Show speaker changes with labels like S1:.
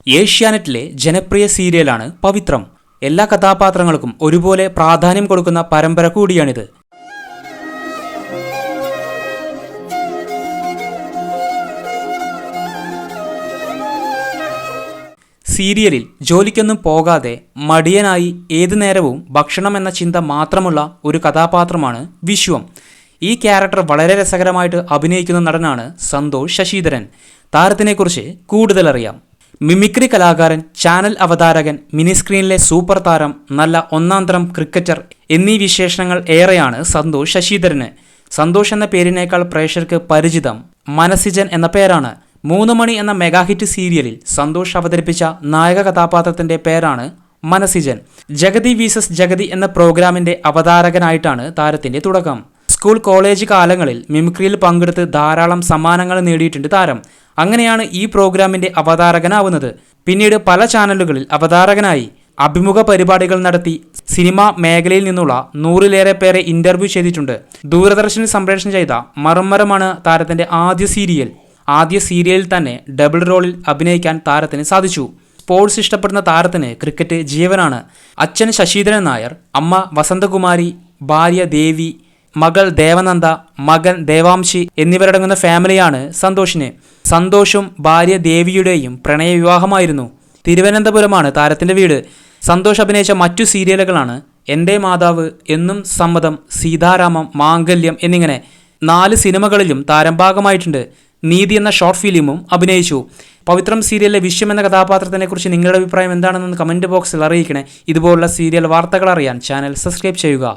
S1: ഏഷ്യാനെറ്റിലെ ജനപ്രിയ സീരിയലാണ് പവിത്രം. എല്ലാ കഥാപാത്രങ്ങൾക്കും ഒരുപോലെ പ്രാധാന്യം കൊടുക്കുന്ന പരമ്പര കൂടിയാണിത്. സീരിയലിൽ ജോലിക്കൊന്നും പോകാതെ മടിയനായി ഏതു നേരവും ഭക്ഷണം എന്ന ചിന്ത മാത്രമുള്ള ഒരു കഥാപാത്രമാണ് വിശ്വം. ഈ ക്യാരക്ടർ വളരെ രസകരമായിട്ട് അഭിനയിക്കുന്ന നടനാണ് സന്തോഷ് ശശിധരൻ. താരത്തിനെക്കുറിച്ച് കൂടുതൽ അറിയാം. മിമിക്രി കലാകാരൻ, ചാനൽ അവതാരകൻ, മിനി സ്ക്രീനിലെ സൂപ്പർ താരം, നല്ല ഒന്നാം തരം ക്രിക്കറ്റർ എന്നീ വിശേഷണങ്ങൾ ഏറെയാണ് സന്തോഷ് ശശിധരന്. സന്തോഷ് എന്ന പേരിനേക്കാൾ പ്രേക്ഷകർക്ക് പരിചിതം മനസിജൻ എന്ന പേരാണ്. 3 മണി എന്ന മെഗാ ഹിറ്റ് സീരിയലിൽ സന്തോഷ് അവതരിപ്പിച്ച നായക കഥാപാത്രത്തിന്റെ പേരാണ് മനസിജൻ. ജഗതി വീസസ് ജഗതി എന്ന പ്രോഗ്രാമിന്റെ അവതാരകനായിട്ടാണ് താരത്തിന്റെ തുടക്കം. സ്കൂൾ കോളേജ് കാലങ്ങളിൽ മിമിക്രിയിൽ പങ്കെടുത്ത് ധാരാളം സമ്മാനങ്ങൾ നേടിയിട്ടുണ്ട് താരം. അങ്ങനെയാണ് ഈ പ്രോഗ്രാമിന്റെ അവതാരകനാവുന്നത്. പിന്നീട് പല ചാനലുകളിൽ അവതാരകനായി അഭിമുഖ പരിപാടികൾ നടത്തി സിനിമാ മേഖലയിൽ നിന്നുള്ള 100-ലേറെ പേരെ ഇന്റർവ്യൂ ചെയ്തിട്ടുണ്ട്. ദൂരദർശനിൽ സംപ്രേഷണം ചെയ്ത മർമ്മരമാണ് താരത്തിന്റെ ആദ്യ സീരിയൽ. ആദ്യ സീരിയലിൽ തന്നെ ഡബിൾ റോളിൽ അഭിനയിക്കാൻ താരത്തിന് സാധിച്ചു. സ്പോർട്സ് ഇഷ്ടപ്പെടുന്ന താരത്തിന് ക്രിക്കറ്റ് ജീവനാണ്. അച്ഛൻ ശശിധരൻ നായർ, അമ്മ വസന്തകുമാരി, ഭാര്യ ദേവി, മകൾ ദേവനന്ദ, മകൻ ദേവാംശി എന്നിവരടങ്ങുന്ന ഫാമിലിയാണ് സന്തോഷിന്. സന്തോഷും ഭാര്യ ദേവിയുടെയും പ്രണയവിവാഹമായിരുന്നു. തിരുവനന്തപുരമാണ് താരത്തിന്റെ വീട്. സന്തോഷ് അഭിനയിച്ച മറ്റു സീരിയലുകളാണ് എൻ്റെ മാതാവ്, എന്നും സമ്മതം, സീതാരാമം, മാംഗല്യം എന്നിങ്ങനെ 4 സിനിമകളിലും താരം ഭാഗമായിട്ടുണ്ട്. നീതി എന്ന ഷോർട്ട് ഫിലിമും അഭിനയിച്ചു. പവിത്രം സീരിയലിലെ വിശ്വം എന്ന കഥാപാത്രത്തിനെ കുറിച്ച് നിങ്ങളുടെ അഭിപ്രായം എന്താണെന്ന് കമന്റ് ബോക്സിൽ അറിയിക്കണേ. ഇതുപോലുള്ള സീരിയൽ വാർത്തകൾ അറിയാൻ ചാനൽ സബ്സ്ക്രൈബ് ചെയ്യുക.